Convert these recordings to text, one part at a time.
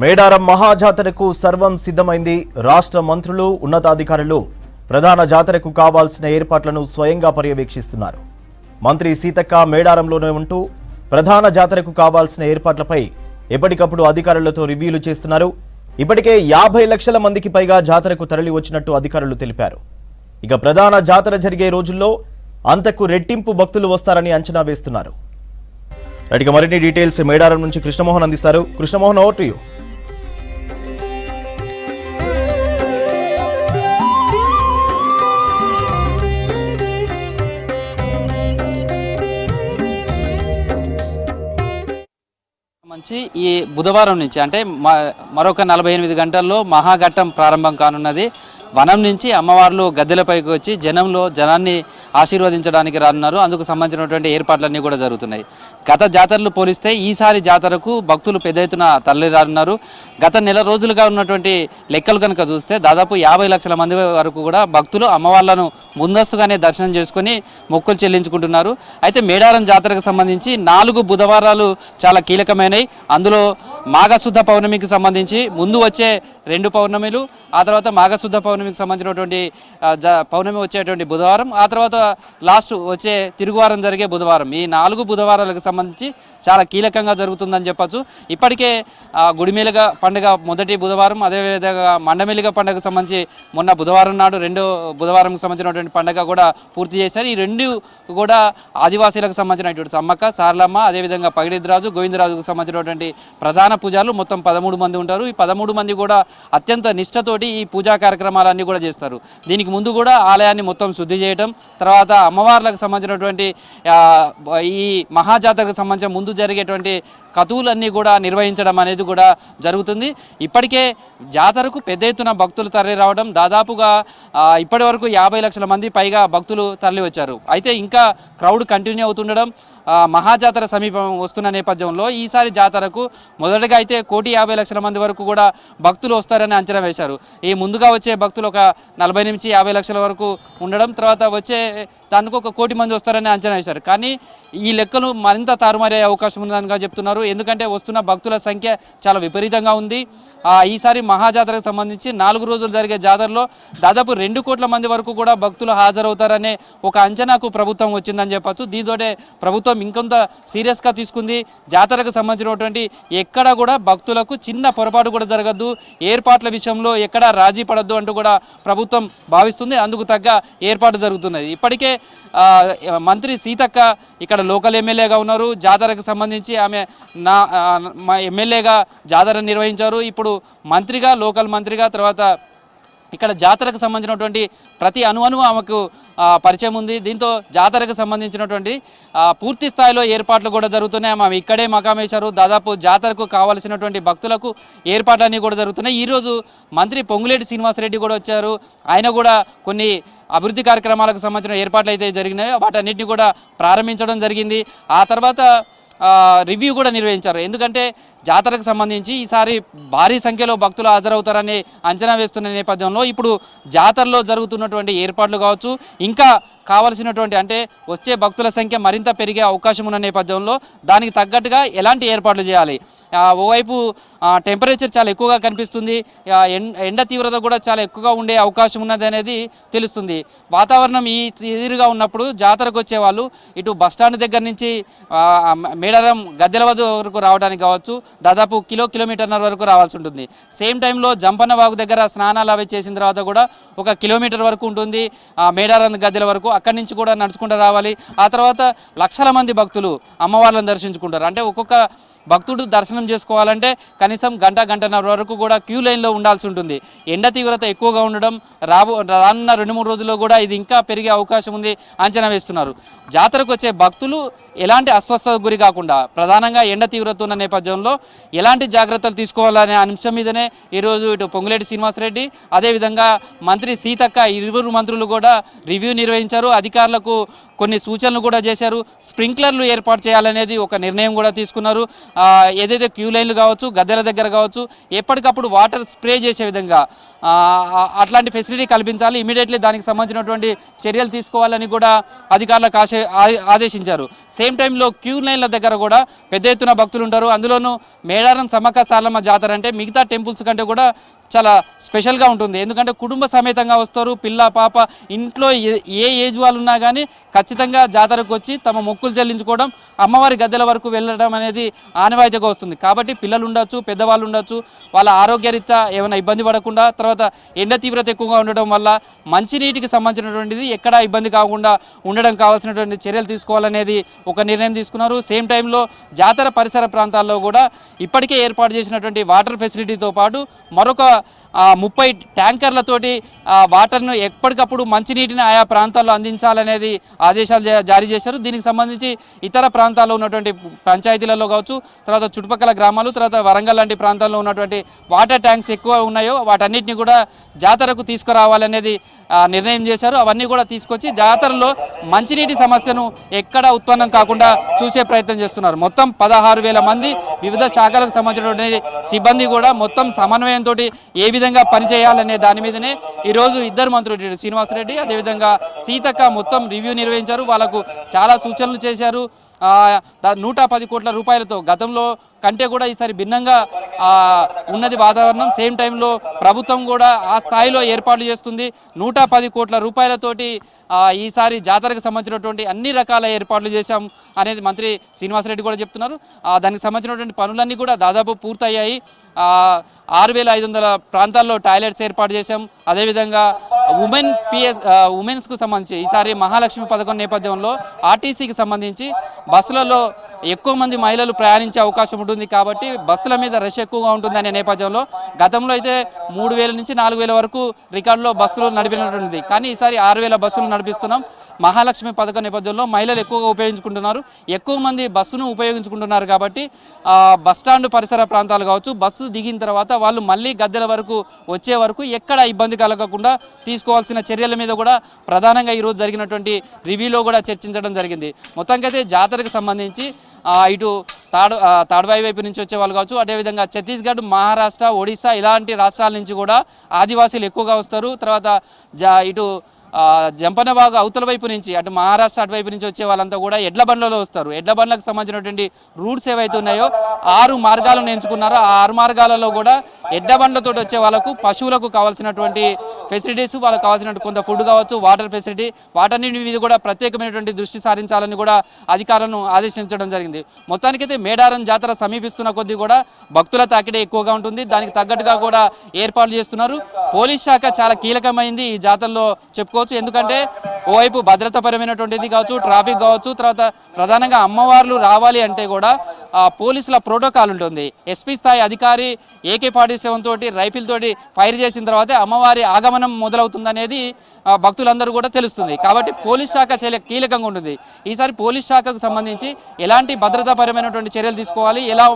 మేడారం మహాజాతరకు సర్వం సిద్ధమైంది. రాష్ట్ర మంత్రులు, ఉన్నతాధికారులు ప్రధాన జాతరకు కావాల్సిన ఏర్పాట్లను స్వయంగా పర్యవేక్షిస్తున్నారు. మంత్రి సీతక్క మేడారంలోనే ఉంటూ ప్రధాన జాతరకు కావాల్సిన ఏర్పాట్లపై ఎప్పటికప్పుడు అధికారులతో రివ్యూలు చేస్తున్నారు. ఇప్పటికే 50 లక్షల మందికి పైగా జాతరకు తరలి వచ్చినట్టు అధికారులు తెలిపారు. ఇక ప్రధాన జాతర జరిగే రోజుల్లో అంతకు రెట్టింపు భక్తులు వస్తారని అంచనా వేస్తున్నారు. ఇక మరిన్ని డీటెయిల్స్ మేడారం నుంచి కృష్ణమోహన్ అందిస్తారు. Krishnamohan, over to you. మంచి ఈ బుధవారం నుంచి అంటే మరొక 48 గంటల్లో మహాఘట్టం ప్రారంభం కానున్నది. వనం నుంచి అమ్మవార్లు గద్దెలపైకి వచ్చి జనాన్ని ఆశీర్వదించడానికి రానున్నారు. అందుకు సంబంధించినటువంటి ఏర్పాట్లన్నీ కూడా జరుగుతున్నాయి. గత జాతరలు పోలిస్తే ఈసారి జాతరకు భక్తులు పెద్ద ఎత్తున తరలి రానున్నారు. గత నెల రోజులుగా ఉన్నటువంటి లెక్కలు కనుక చూస్తే దాదాపు 50 లక్షల మంది వరకు కూడా భక్తులు అమ్మవార్లను ముందస్తుగానే దర్శనం చేసుకుని మొక్కులు చెల్లించుకుంటున్నారు. అయితే మేడారం జాతరకు సంబంధించి 4 బుధవారాలు చాలా కీలకమైనవి. అందులో మాఘశుద్ధ పౌర్ణమికి సంబంధించి ముందు వచ్చే 2 పౌర్ణమిలు, ఆ తర్వాత మాఘశుద్ధ పౌర్ణమికి సంబంధించినటువంటి పౌర్ణమి వచ్చేటువంటి బుధవారం, ఆ తర్వాత లాస్ట్ వచ్చే తిరుగువారం జరిగే బుధవారం, ఈ 4 బుధవారాలకు సంబంధించి చాలా కీలకంగా జరుగుతుందని చెప్పచ్చు. ఇప్పటికే గుడిమేలుగ పండుగ మొదటి బుధవారం, అదేవిధంగా మండమేలుగ పండుగకు సంబంధించి మొన్న బుధవారం నాడు 2వ బుధవారంకి సంబంధించినటువంటి పండుగ కూడా పూర్తి చేశారు. ఈ 2 కూడా ఆదివాసీలకు సంబంధించినటువంటి సమ్మక్క, సారలమ్మ, అదేవిధంగా పగిడిద్రాజు, గోవిందరాజుకు సంబంధించినటువంటి ప్రధాన పూజారులు మొత్తం 13 మంది ఉంటారు. ఈ 13 మంది కూడా అత్యంత నిష్ఠతోటి ఈ పూజా కార్యక్రమాలన్నీ కూడా చేస్తారు. దీనికి ముందు కూడా ఆలయాన్ని మొత్తం శుద్ధి చేయటం, తర్వాత అమ్మవార్లకు సంబంధించినటువంటి ఈ మహాజాతరకు సంబంధించిన ముందు జరిగేటువంటి కతువులన్నీ కూడా నిర్వహించడం అనేది కూడా జరుగుతుంది. ఇప్పటికే జాతరకు పెద్ద ఎత్తున భక్తులు తరలి రావడం, దాదాపుగా ఇప్పటి వరకు 50 లక్షల మంది పైగా భక్తులు తరలి వచ్చారు. అయితే ఇంకా క్రౌడ్ కంటిన్యూ అవుతుండడం, మహాజాతర సమీపం వస్తున్న నేపథ్యంలో ఈసారి జాతరకు మొదటగా అయితే 1,50 లక్షల మంది వరకు కూడా భక్తులు వస్తారని అంచనా వేశారు. ఈ ముందుగా వచ్చే భక్తులు ఒక 40 నుంచి 50 లక్షల వరకు ఉండడం, తర్వాత వచ్చే దానికి 1 కోటి మంది వస్తారని అంచనా వేశారు. కానీ ఈ లెక్కలు మరింత తారుమారయ్యే అవకాశం ఉందని చెప్తున్నారు. ఎందుకంటే వస్తున్న భక్తుల సంఖ్య చాలా విపరీతంగా ఉంది. ఈసారి మహాజాతరకు సంబంధించి 4 రోజులు జరిగే జాతరలో దాదాపు 2 కోట్ల మంది వరకు కూడా భక్తులు హాజరవుతారనే ఒక అంచనాకు ప్రభుత్వం వచ్చిందని చెప్పచ్చు. దీంతోనే ప్రభుత్వం ఇంకొంత సీరియస్గా తీసుకుంది. జాతరకు సంబంధించినటువంటి ఎక్కడ కూడా భక్తులకు చిన్న పొరపాటు కూడా జరగద్దు, ఏర్పాట్ల విషయంలో ఎక్కడా రాజీ పడద్దు అంటూ కూడా ప్రభుత్వం భావిస్తుంది. అందుకు తగ్గ ఏర్పాటు జరుగుతున్నది. ఇప్పటికే మంత్రి సీతక్క ఇక్కడ లోకల్ ఎమ్మెల్యేగా ఉన్నారు. జాతరకు సంబంధించి ఆమె మా ఎమ్మెల్యేగా జాతర నిర్వహించారు. ఇప్పుడు మంత్రిగా, లోకల్ మంత్రిగా, తర్వాత ఇక్కడ జాతరకు సంబంధించినటువంటి ప్రతి అణువు ఆమెకు పరిచయం ఉంది. దీంతో జాతరకు సంబంధించినటువంటి పూర్తి స్థాయిలో ఏర్పాట్లు కూడా జరుగుతున్నాయి. ఆమె ఇక్కడే మకామేశారు. దాదాపు జాతరకు కావాల్సినటువంటి భక్తులకు ఏర్పాట్లన్నీ కూడా జరుగుతున్నాయి. ఈరోజు మంత్రి పొంగులేటి శ్రీనివాసరెడ్డి కూడా వచ్చారు. ఆయన కూడా కొన్ని అభివృద్ధి కార్యక్రమాలకు సంబంధించిన ఏర్పాట్లు అయితే జరిగినాయో వాటన్నిటిని కూడా ప్రారంభించడం జరిగింది. ఆ తర్వాత రివ్యూ కూడా నిర్వహించారు. ఎందుకంటే జాతరకు సంబంధించి ఈసారి భారీ సంఖ్యలో భక్తులు హాజరవుతారని అంచనా వేస్తున్న నేపథ్యంలో ఇప్పుడు జాతరలో జరుగుతున్నటువంటి ఏర్పాట్లు కావచ్చు, ఇంకా కావలసినటువంటి అంటే వచ్చే భక్తుల సంఖ్య మరింత పెరిగే అవకాశం ఉన్న నేపథ్యంలో దానికి తగ్గట్టుగా ఎలాంటి ఏర్పాట్లు చేయాలి. ఓవైపు టెంపరేచర్ చాలా ఎక్కువగా కనిపిస్తుంది, ఎండ తీవ్రత కూడా చాలా ఎక్కువగా ఉండే అవకాశం ఉన్నది అనేది తెలుస్తుంది. వాతావరణం ఈ తీరుగా ఉన్నప్పుడు జాతరకు వచ్చే వాళ్ళు ఇటు బస్టాండ్ దగ్గర నుంచి మేడారం గద్దెల వరకు రావడానికి కావచ్చు, దాదాపు కిలోమీటర్న్నర వరకు రావాల్సి ఉంటుంది. సేమ్ టైంలో జంపన్న వాగు దగ్గర స్నానాలు అవి చేసిన తర్వాత కూడా 1 కిలోమీటర్ వరకు ఉంటుంది మేడారం గద్దెల వరకు. అక్కడి నుంచి కూడా నడుచుకుంటూ రావాలి. ఆ తర్వాత లక్షల మంది భక్తులు అమ్మవార్లను దర్శించుకుంటారు. అంటే ఒక్కొక్క భక్తుడు దర్శనం చేసుకోవాలంటే కనీసం గంటన్నర వరకు కూడా క్యూ లైన్లో ఉండాల్సి ఉంటుంది. ఎండ తీవ్రత ఎక్కువగా ఉండడం, రానున్న 2-3 రోజుల్లో కూడా ఇది ఇంకా పెరిగే అవకాశం ఉంది అంచనా వేస్తున్నారు. జాతరకు వచ్చే భక్తులు ఎలాంటి అస్వస్థతకు గురి కాకుండా ప్రధానంగా ఎండ తీవ్రత ఉన్న నేపథ్యంలో ఎలాంటి జాగ్రత్తలు తీసుకోవాలనే అంశం మీదనే ఈరోజు ఇటు పొంగులేటి శ్రీనివాసరెడ్డి, అదేవిధంగా మంత్రి సీతక్క, 2 మంత్రులు కూడా రివ్యూ నిర్వహించారు. అధికారులకు కొన్ని సూచనలు కూడా చేశారు. స్ప్రింక్లర్లు ఏర్పాటు చేయాలనేది ఒక నిర్ణయం కూడా తీసుకున్నారు. ఏదైతే క్యూ లైన్లు కావచ్చు, గద్దెల దగ్గర కావచ్చు, ఎప్పటికప్పుడు వాటర్ స్ప్రే చేసే విధంగా అట్లాంటి ఫెసిలిటీ కల్పించాలి. ఇమీడియట్లీ దానికి సంబంధించినటువంటి చర్యలు తీసుకోవాలని కూడా అధికారులకు ఆదేశించారు. సేమ్ టైంలో క్యూ లైన్ల దగ్గర కూడా పెద్ద ఎత్తున భక్తులు ఉంటారు. అందులోనూ మేడారం సమ్మక్క సారలమ్మ జాతర అంటే మిగతా టెంపుల్స్ కంటే కూడా చాలా స్పెషల్గా ఉంటుంది. ఎందుకంటే కుటుంబ సమేతంగా వస్తారు. పిల్ల పాప ఇంట్లో ఏ ఏజ్ వాళ్ళు ఉన్నా కానీ ఖచ్చితంగా జాతరకు వచ్చి తమ మొక్కులు చెల్లించుకోవడం, అమ్మవారి గద్దెల వరకు వెళ్ళడం అనేది ఆనవాయితీగా వస్తుంది. కాబట్టి పిల్లలు ఉండొచ్చు, పెద్దవాళ్ళు ఉండొచ్చు, వాళ్ళ ఆరోగ్యరీత్యా ఏమైనా ఇబ్బంది పడకుండా, తర్వాత ఎండ తీవ్రత ఎక్కువగా ఉండడం వల్ల మంచినీటికి సంబంధించినటువంటిది ఎక్కడా ఇబ్బంది కాకుండా ఉండడం కావాల్సినటువంటి చర్యలు తీసుకోవాలనేది ఒక నిర్ణయం తీసుకున్నారు. సేమ్ టైంలో జాతర పరిసర ప్రాంతాల్లో కూడా ఇప్పటికే ఏర్పాటు చేసినటువంటి వాటర్ ఫెసిలిటీతో పాటు మరొక 30 ట్యాంకర్లతోటి వాటర్ను ఎప్పటికప్పుడు మంచినీటిని ఆయా ప్రాంతాల్లో అందించాలనేది ఆదేశాలు జారీ చేశారు. దీనికి సంబంధించి ఇతర ప్రాంతాల్లో ఉన్నటువంటి పంచాయతీలలో కావచ్చు, తర్వాత చుట్టుపక్కల గ్రామాలు, తర్వాత వరంగల్ లాంటి ప్రాంతాల్లో ఉన్నటువంటి వాటర్ ట్యాంక్స్ ఎక్కువ ఉన్నాయో వాటన్నిటిని కూడా జాతరకు తీసుకురావాలనేది నిర్ణయం చేశారు. అవన్నీ కూడా తీసుకొచ్చి జాతరలో మంచినీటి సమస్యను ఎక్కడ ఉత్పన్నం కాకుండా చూసే ప్రయత్నం చేస్తున్నారు. మొత్తం 16,000 మంది వివిధ శాఖలకు సంబంధించినటువంటి సిబ్బంది కూడా మొత్తం సమన్వయంతో ఏ విధంగా పనిచేయాలనే దాని మీదనే ఈరోజు ఇద్దరు మంత్రులు శ్రీనివాసరెడ్డి అదేవిధంగా సీతక్క మొత్తం రివ్యూ నిర్వహించారు. వాళ్ళకు చాలా సూచనలు చేశారు. 110 కోట్ల రూపాయలతో గతంలో కంటే కూడా ఈసారి భిన్నంగా ఉన్నది వాతావరణం. సేమ్ టైంలో ప్రభుత్వం కూడా ఆ స్థాయిలో ఏర్పాట్లు చేస్తుంది. 110 కోట్ల రూపాయలతోటి ఈసారి జాతరకు సంబంధించినటువంటి అన్ని రకాల ఏర్పాట్లు చేశాం అనేది మంత్రి శ్రీనివాసరెడ్డి కూడా చెప్తున్నారు. దానికి సంబంధించినటువంటి పనులన్నీ కూడా దాదాపు పూర్తయ్యాయి. 6,500 ప్రాంతాల్లో టాయిలెట్స్ ఏర్పాటు చేశాం. అదేవిధంగా ఉమెన్స్కు సంబంధించి ఈసారి మహాలక్ష్మి పథకం నేపథ్యంలో ఆర్టీసీకి సంబంధించి బస్సులలో ఎక్కువ మంది మహిళలు ప్రయాణించే అవకాశం ఉంటుంది. కాబట్టి బస్సుల మీద రష్ ఎక్కువగా ఉంటుంది అనే నేపథ్యంలో గతంలో అయితే 3,000 నుంచి 4,000 వరకు రికార్డులో బస్సులు నడిపినటువంటిది. కానీ ఈసారి 6,000 బస్సులు నడిపిస్తున్నాం. మహాలక్ష్మి పథకం నేపథ్యంలో మహిళలు ఎక్కువగా ఉపయోగించుకుంటున్నారు. ఎక్కువ మంది బస్సును ఉపయోగించుకుంటున్నారు కాబట్టి బస్టాండ్ పరిసర ప్రాంతాలు కావచ్చు, బస్సు దిగిన తర్వాత వాళ్ళు మళ్ళీ గద్దెల వరకు వచ్చే వరకు ఎక్కడ ఇబ్బంది కలగకుండా తీసుకోవాల్సిన చర్యల మీద కూడా ప్రధానంగా ఈరోజు జరిగినటువంటి రివ్యూలో కూడా చర్చించడం జరిగింది. మొత్తానికైతే జాతరకు సంబంధించి ఇటు తాడ్వాయి వైపు నుంచి వచ్చే వాళ్ళు కావచ్చు, అదేవిధంగా ఛత్తీస్గఢ్, మహారాష్ట్ర, ఒడిశా ఇలాంటి రాష్ట్రాల నుంచి కూడా ఆదివాసీలు ఎక్కువగా వస్తారు. తర్వాత ఇటు జంపనబాగ్ అవతల వైపు నుంచి అటు మహారాష్ట్ర అటువైపు నుంచి వచ్చే వాళ్ళంతా కూడా ఎడ్ల బండ్లలో వస్తారు. ఎడ్ల బండ్లకు సంబంధించినటువంటి రూట్స్ ఏవైతే ఉన్నాయో 6 మార్గాలను ఎంచుకున్నారో ఆ 6 మార్గాలలో కూడా ఎడ్ల బండ్లతో వచ్చే వాళ్ళకు పశువులకు కావాల్సినటువంటి ఫెసిలిటీస్, వాళ్ళకు కావాల్సిన కొంత ఫుడ్ కావచ్చు, వాటర్ ఫెసిలిటీ, వాటన్నిటి మీద కూడా ప్రత్యేకమైనటువంటి దృష్టి సారించాలని కూడా అధికారులను ఆదేశించడం జరిగింది. మొత్తానికైతే మేడారం జాతర సమీపిస్తున్న కొద్దీ కూడా భక్తుల తాకిడి ఎక్కువగా ఉంటుంది. దానికి తగ్గట్టుగా కూడా ఏర్పాట్లు చేస్తున్నారు. పోలీస్ శాఖ చాలా కీలకమైంది ఈ జాతరలో చెప్పుకోవచ్చు. ఎందుకంటే ఓవైపు భద్రతాపరమైనటువంటిది కావచ్చు, ట్రాఫిక్ కావచ్చు, తర్వాత ప్రధానంగా అమ్మవార్లు రావాలి అంటే కూడా పోలీసుల ప్రోటోకాల్ ఉంటుంది. ఎస్పీ స్థాయి అధికారి AK-47 తోటి రైఫిల్ తోటి ఫైర్ చేసిన తర్వాతే అమ్మవారి ఆగమనం మొదలవుతుందనేది భక్తులందరూ కూడా తెలుస్తుంది. కాబట్టి పోలీస్ శాఖ చాలా కీలకంగా ఉంటుంది. ఈసారి పోలీస్ శాఖకు సంబంధించి ఎలాంటి భద్రతాపరమైనటువంటి చర్యలు తీసుకోవాలి, ఎలా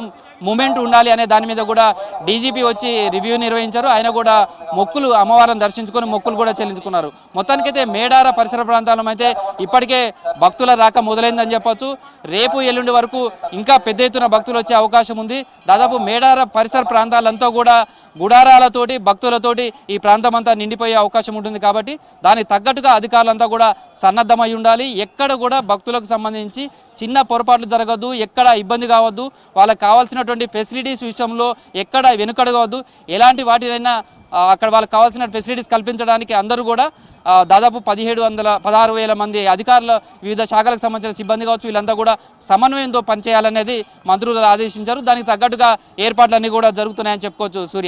మూమెంట్ ఉండాలి అనే దాని మీద కూడా డీజీపీ వచ్చి రివ్యూ నిర్వహించారు. ఆయన కూడా మొక్కులు అమ్మవారిని దర్శించుకొని మొక్కులు కూడా చెల్లించుకున్నారు. మొత్తానికైతే మేడార పరిసర ప్రాంతాల్లో అయితే ఇప్పటికే భక్తుల రాక మొదలైందని చెప్పొచ్చు. రేపు ఎల్లుండి వరకు ఇంకా పెద్ద ఎత్తున భక్తులు వచ్చే అవకాశం ఉంది. దాదాపు మేడార పరిసర ప్రాంతాలంతా కూడా గుడారాలతోటి భక్తులతోటి ఈ ప్రాంతం అంతా నిండిపోయే అవకాశం ఉంటుంది. కాబట్టి దానికి తగ్గట్టుగా అధికారులంతా కూడా సన్నద్ధమై ఉండాలి. ఎక్కడ కూడా భక్తులకు సంబంధించి చిన్న పొరపాట్లు జరగద్దు, ఎక్కడ ఇబ్బంది కావద్దు, వాళ్ళకి కావాల్సినటువంటి ఫెసిలిటీస్ విషయంలో ఎక్కడ వెనుకడగవద్దు. ఎలాంటి వాటినైనా అక్కడ వాళ్ళకి కావాల్సిన ఫెసిలిటీస్ కల్పించడానికి అందరూ కూడా దాదాపు 16,000 మంది అధికారుల వివిధ శాఖలకు సంబంధించిన సిబ్బంది కావచ్చు, వీళ్ళంతా కూడా సమన్వయంతో పనిచేయాలనేది మంత్రులు ఆదేశించారు. దానికి తగ్గట్టుగా ఏర్పాట్లన్నీ కూడా జరుగుతున్నాయని చెప్పుకోవచ్చు. సూర్య.